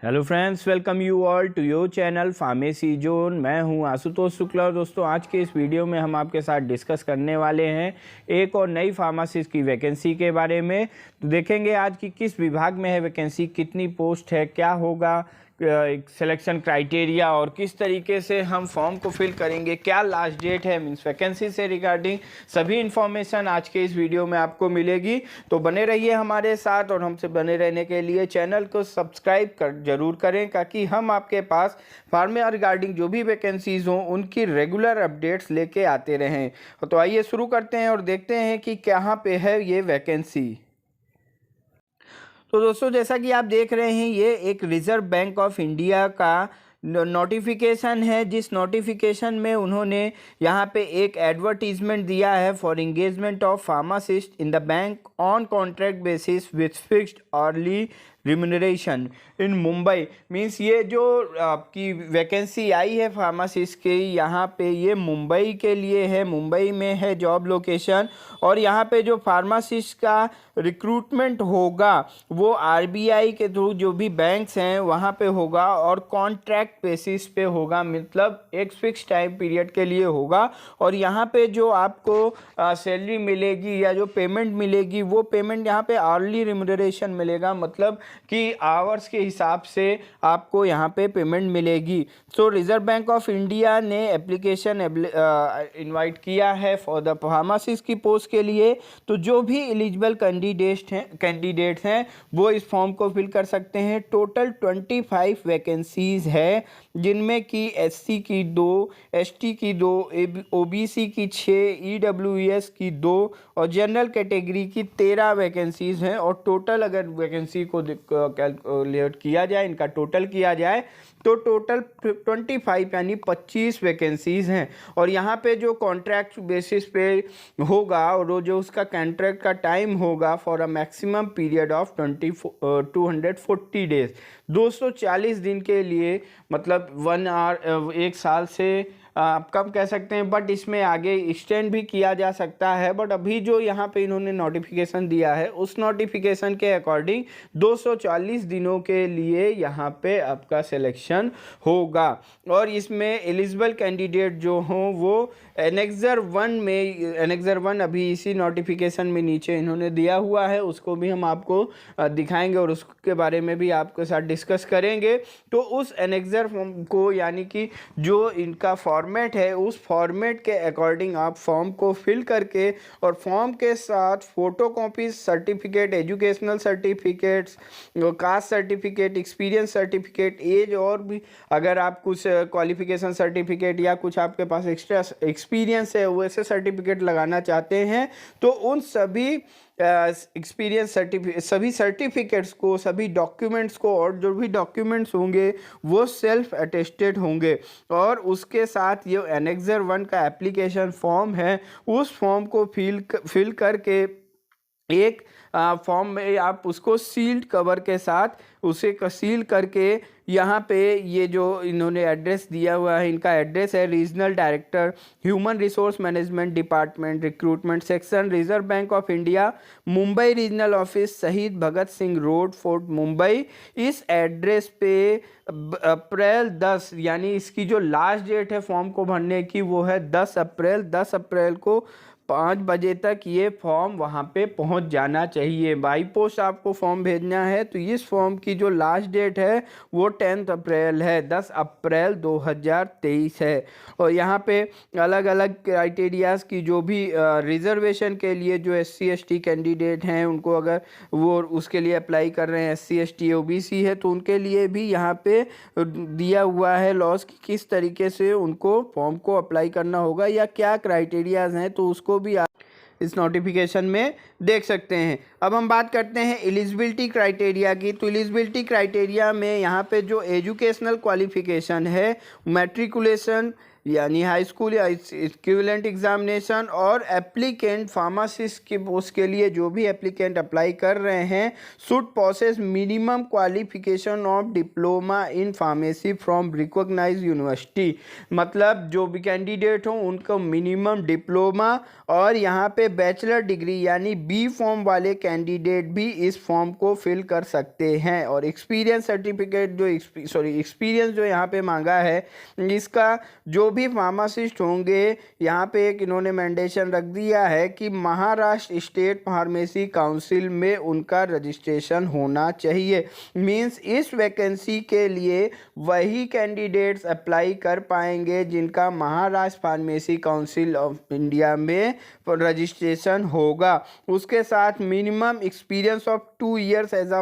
Hello friends, welcome you all to your channel pharmacy zone. मैं हूं आशुतोष शुक्ला। और दोस्तों, आज के इस वीडियो में हम आपके साथ डिस्कस करने वाले हैं एक और नई फार्मासिस्ट की वैकेंसी के बारे में। तो देखेंगे आज की किस विभाग में है वैकेंसी, कितनी पोस्ट है, क्या होगा सिलेक्शन क्राइटेरिया और किस तरीके से हम फॉर्म को फिल करेंगे, क्या लास्ट डेट है, मीन्स वैकेंसी से रिगार्डिंग सभी इन्फॉर्मेशन आज के इस वीडियो में आपको मिलेगी। तो बने रहिए हमारे साथ और हमसे बने रहने के लिए चैनल को सब्सक्राइब जरूर करें, ताकि हम आपके पास फार्मा रिगार्डिंग जो भी वैकेंसीज हों उनकी रेगुलर अपडेट्स लेके आते रहें। तो आइए शुरू करते हैं और देखते हैं कि कहाँ पे है ये वैकेंसी। तो दोस्तों, जैसा कि आप देख रहे हैं, ये एक रिजर्व बैंक ऑफ इंडिया का नोटिफिकेशन है, जिस नोटिफिकेशन में उन्होंने यहाँ पे एक एडवर्टीजमेंट दिया है for engagement of pharmacist in the bank on contract basis with fixed early remuneration in Mumbai. Means ये जो आपकी वैकेंसी आई है फार्मासिस्ट की, यहाँ पे ये मुंबई के लिए है, मुंबई में है जॉब लोकेशन। और यहाँ पे जो फार्मासिस्ट का रिक्रूटमेंट होगा वो आरबीआई के थ्रू जो भी बैंक्स हैं वहाँ पे होगा और कॉन्ट्रैक्ट बेसिस पे होगा, मतलब एक फिक्स टाइम पीरियड के लिए होगा। और यहाँ पे जो आपको सैलरी मिलेगी या जो पेमेंट मिलेगी वो पेमेंट यहाँ पे अर्ली रिम्यूनरेशन मिलेगा, मतलब कि आवर्स के हिसाब से आपको यहाँ पे पेमेंट मिलेगी। सो रिजर्व बैंक ऑफ इंडिया ने एप्लीकेशन इनवाइट किया है फॉर द फार्मासिस्ट की पोस्ट के लिए। तो जो भी एलिजिबल कैंडिडेट्स हैं वो इस फॉर्म को फिल कर सकते हैं। टोटल 25 वैकेंसीज है, जिनमें कि एससी की 2, एसटी की 2, ओबीसी की 6, ईडब्ल्यूएस की 2 और जनरल कैटेगरी की 13 वैकेंसीज हैं। और टोटल अगर वैकेंसी को कैलकुलेट किया जाए, इनका टोटल किया जाए, तो टोटल 25 यानी 25 वैकेंसीज हैं। और यहाँ पे जो कॉन्ट्रैक्ट बेसिस पे होगा और जो उसका कॉन्ट्रैक्ट का टाइम होगा for a maximum period of 240 days, 240 दिन के लिए, मतलब 1 आवर, 1 साल से आप कम कह सकते हैं, बट इसमें आगे एक्सटेंड भी किया जा सकता है। बट अभी जो यहाँ पे इन्होंने नोटिफिकेशन दिया है उस नोटिफिकेशन के अकॉर्डिंग 240 दिनों के लिए यहाँ पे आपका सिलेक्शन होगा। और इसमें एलिजिबल कैंडिडेट जो हों वो एनेक्सर 1 में, एनेक्सर 1 अभी इसी नोटिफिकेशन में नीचे इन्होंने दिया हुआ है, उसको भी हम आपको दिखाएंगे और उसके बारे में भी आपके साथ डिस्कस करेंगे। तो उस एनेक्सर को, यानी कि जो इनका फॉर्मेट है, उस फॉर्मेट के अकॉर्डिंग आप फॉर्म को फिल करके और फॉर्म के साथ photocopy certificate, educational certificates, caste certificate, experience certificate, age, और भी अगर आप कुछ क्वालिफिकेशन सर्टिफिकेट या कुछ आपके पास एक्स्ट्रा एक्सपीरियंस है वैसे सर्टिफिकेट लगाना चाहते हैं, तो उन सभी एक्सपीरियंस सभी सर्टिफिकेट्स को, सभी डॉक्यूमेंट्स को, और जो भी डॉक्यूमेंट्स होंगे वो सेल्फ अटेस्टेड होंगे। और उसके साथ ये एनेक्सर 1 का एप्लीकेशन फॉर्म है, उस फॉर्म को फिल करके एक फॉर्म में आप उसको सील्ड कवर के साथ उसे सील करके यहाँ पे ये जो इन्होंने एड्रेस दिया हुआ है, इनका एड्रेस है regional director human resource management department recruitment section reserve bank of India, Mumbai regional office, शहीद भगत सिंह रोड, फोर्ट मुंबई। इस एड्रेस पे अप्रैल 10, यानी इसकी जो लास्ट डेट है फॉर्म को भरने की वो है 10 अप्रैल। 10 अप्रैल को 5 बजे तक ये फॉर्म वहाँ पे पहुँच जाना चाहिए। बाई पोस्ट आपको फॉर्म भेजना है, तो इस फॉर्म की जो लास्ट डेट है वो 10 अप्रैल है, 10 अप्रैल 2023 है। और यहाँ पे अलग अलग क्राइटेरियाज़ की जो भी रिजर्वेशन के लिए जो SC ST कैंडिडेट हैं उनको, अगर वो उसके लिए अप्लाई कर रहे हैं, SC ST OBC है, तो उनके लिए भी यहाँ पे दिया हुआ है लॉज की किस तरीके से उनको फॉर्म को अप्लाई करना होगा या क्या क्राइटेरियाज़ हैं, तो उसको भी आप इस नोटिफिकेशन में देख सकते हैं। अब हम बात करते हैं एलिजिबिलिटी क्राइटेरिया की। तो एलिजिबिलिटी क्राइटेरिया में यहाँ पे जो एजुकेशनल क्वालिफिकेशन है, मैट्रिकुलेशन यानी हाई स्कूल या इक्विवेलेंट एग्जामिनेशन, और एप्लीकेंट फार्मासिस्ट की पोस्ट के लिए जो भी एप्लीकेंट अप्लाई कर रहे हैं should possess minimum qualification of diploma in pharmacy from recognise university. मतलब जो भी कैंडिडेट हों उनको मिनिमम डिप्लोमा और यहाँ पे बैचलर डिग्री यानी बी फॉर्म वाले कैंडिडेट भी इस फॉर्म को फिल कर सकते हैं। और एक्सपीरियंस सर्टिफिकेट एक्सपीरियंस जो यहाँ पे मांगा है, इसका जो भी फार्मासिस्ट होंगे यहाँ पे एक इन्होंने मैंडेशन रख दिया है कि महाराष्ट्र स्टेट फार्मेसी काउंसिल में उनका रजिस्ट्रेशन होना चाहिए। मींस इस वैकेंसी के लिए वही कैंडिडेट्स अप्लाई कर पाएंगे जिनका Maharashtra pharmacy council of India में रजिस्ट्रेशन होगा। उसके साथ minimum experience of 2 years as a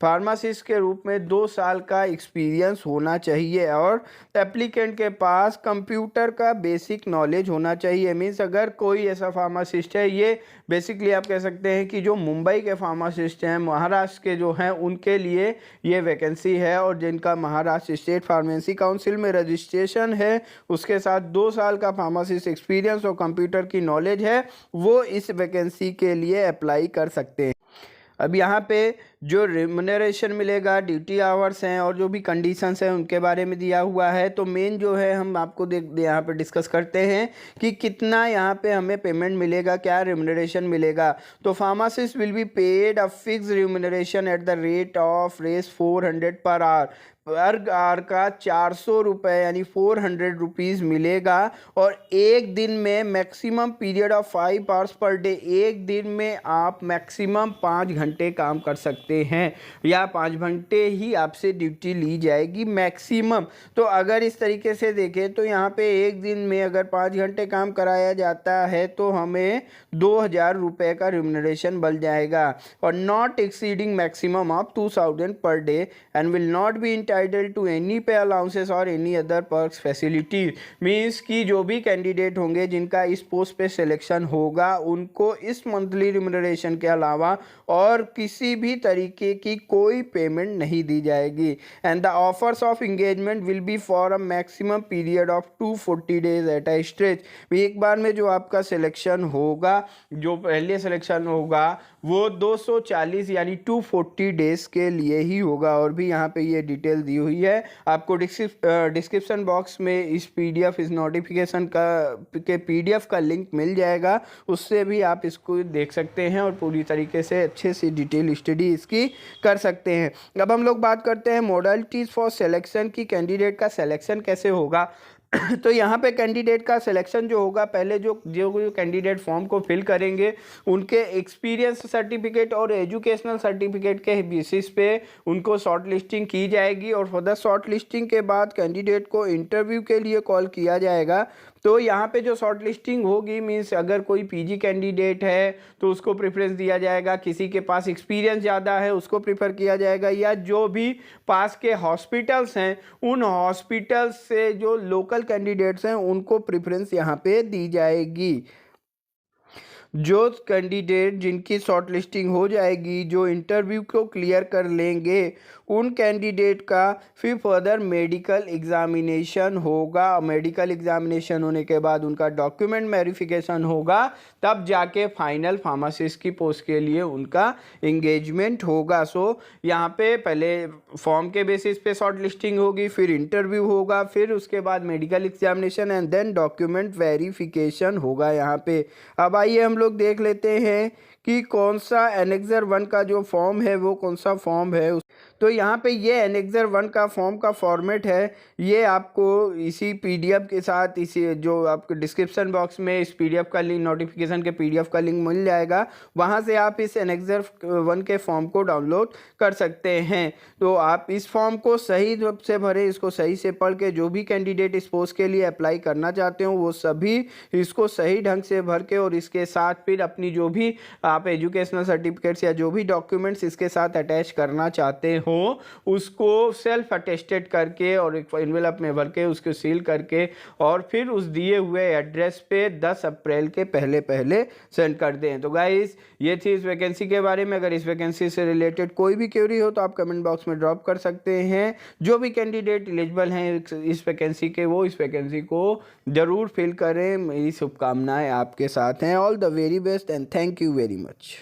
pharmacist के रूप में 2 साल का एक्सपीरियंस होना चाहिए। और एप्लीकेंट के पास कंप्यूटर का बेसिक नॉलेज होना चाहिए। मीन्स अगर कोई ऐसा फार्मासिस्ट है, ये बेसिकली आप कह सकते हैं कि जो मुंबई के फार्मासिस्ट हैं, महाराष्ट्र के जो हैं, उनके लिए ये वैकेंसी है। और जिनका महाराष्ट्र स्टेट फार्मेसी काउंसिल में रजिस्ट्रेशन है, उसके साथ 2 साल का फार्मासिस्ट एक्सपीरियंस और कंप्यूटर की नॉलेज है, वो इस वैकेंसी के लिए अप्लाई कर सकते हैं। अब यहाँ पे जो रिम्यूनरेशन मिलेगा, ड्यूटी आवर्स हैं और जो भी कंडीशंस हैं उनके बारे में दिया हुआ है। तो मेन जो है हम आपको यहाँ पे डिस्कस करते हैं कि कितना यहाँ पे हमें पेमेंट मिलेगा, क्या रिम्यूनरेशन मिलेगा। तो pharmacist will be paid a fix remuneration at the rate of रेस 400 पर आवर। पर आवर का 400 रुपये यानी 400 रुपीज़ मिलेगा। और एक दिन में maximum period of 5 hours per day, एक दिन में आप मैक्सिमम 5 घंटे काम कर सकते हैं या 5 घंटे ही आपसे ड्यूटी ली जाएगी मैक्सिमम। तो अगर इस तरीके से देखें तो यहाँ पे एक दिन में अगर 5 घंटे काम कराया जाता है तो हमें 2000 रुपये का रिम्यूनरेशन मिल जाएगा। और not exceeding maximum of 2000 per day and will not be entitled to any pay allowances or any other perks facilities। Means कि जो भी कैंडिडेट होंगे जिनका इस पोस्ट पे सिलेक्शन होगा उनको इस मंथली रिम्यूनरेशन के अलावा और किसी भी तरीके की कोई पेमेंट नहीं दी जाएगी। And the offers of engagement will be for a maximum period of 240 days at a stretch. एक बार में जो आपका सिलेक्शन होगा, जो पहले सिलेक्शन होगा वो 240 यानी 240 डेज के लिए ही होगा। और भी यहाँ पे ये डिटेल दी हुई है आपको डिस्क्रिप्शन बॉक्स में। इस पीडीएफ, इस नोटिफिकेशन के पीडीएफ का लिंक मिल जाएगा, उससे भी आप इसको देख सकते हैं और पूरी तरीके से अच्छे से डिटेल स्टडी इसकी कर सकते हैं। अब हम लोग बात करते हैं मॉडलिटीज़ फॉर सिलेक्शन की, कैंडिडेट का सिलेक्शन कैसे होगा। तो यहाँ पे कैंडिडेट का सिलेक्शन जो होगा, पहले जो कैंडिडेट फॉर्म को फिल करेंगे उनके एक्सपीरियंस सर्टिफिकेट और एजुकेशनल सर्टिफिकेट के बेसिस पे उनको शॉर्ट लिस्टिंग की जाएगी। और फर्दर शॉर्ट लिस्टिंग के बाद कैंडिडेट को इंटरव्यू के लिए कॉल किया जाएगा। तो यहाँ पे जो शॉर्ट लिस्टिंग होगी, मीन्स अगर कोई पीजी कैंडिडेट है तो उसको प्रेफरेंस दिया जाएगा, किसी के पास एक्सपीरियंस ज़्यादा है उसको प्रेफर किया जाएगा, या जो भी पास के हॉस्पिटल्स हैं उन हॉस्पिटल्स से जो लोकल कैंडिडेट्स हैं उनको प्रेफरेंस यहाँ पे दी जाएगी। जो कैंडिडेट जिनकी शॉर्ट लिस्टिंग हो जाएगी, जो इंटरव्यू को क्लियर कर लेंगे, उन कैंडिडेट का फिर फर्दर मेडिकल एग्जामिनेशन होगा। मेडिकल एग्जामिनेशन होने के बाद उनका डॉक्यूमेंट वेरिफिकेशन होगा, तब जाके फाइनल फार्मासिस्ट की पोस्ट के लिए उनका एंगेजमेंट होगा। सो यहाँ पे पहले फॉर्म के बेसिस पे शॉर्ट लिस्टिंग होगी, फिर इंटरव्यू होगा, फिर उसके बाद medical examination and then document verification होगा यहाँ पे। अब आइए हम लोग देख लेते हैं कि कौन सा एनेक्सर 1 का जो फॉर्म है वो कौन सा फॉर्म है। तो यहाँ पे ये एनेक्सर 1 का फॉर्म का फॉर्मेट है, ये आपको इसी पीडीएफ के साथ, इसी जो आपको डिस्क्रिप्शन बॉक्स में इस पीडीएफ का लिंक, नोटिफिकेशन के पीडीएफ का लिंक मिल जाएगा, वहाँ से आप इस एनेक्सर 1 के फॉर्म को डाउनलोड कर सकते हैं। तो आप इस फॉर्म को सही रूप से भरें, इसको सही से पढ़ के जो भी कैंडिडेट इस पोस्ट के लिए अप्लाई करना चाहते हो वो सभी इसको सही ढंग से भर के, और इसके साथ फिर अपनी जो भी आप एजुकेशनल सर्टिफिकेट्स या जो भी डॉक्यूमेंट्स इसके साथ अटैच करना चाहते हो उसको सेल्फ अटेस्टेड करके और एक एनवेलप में भर के उसको सील करके और फिर उस दिए हुए एड्रेस पे 10 अप्रैल के पहले पहले सेंड कर दें। तो गाइस ये थी इस वैकेंसी के बारे में। अगर इस वैकेंसी से रिलेटेड कोई भी क्वेरी हो तो आप कमेंट बॉक्स में ड्रॉप कर सकते हैं। जो भी कैंडिडेट एलिजिबल हैं इस वैकेंसी के, वो इस वैकेंसी को ज़रूर फिल करें। मेरी शुभकामनाएं आपके साथ हैं। All the very best and thank you very much.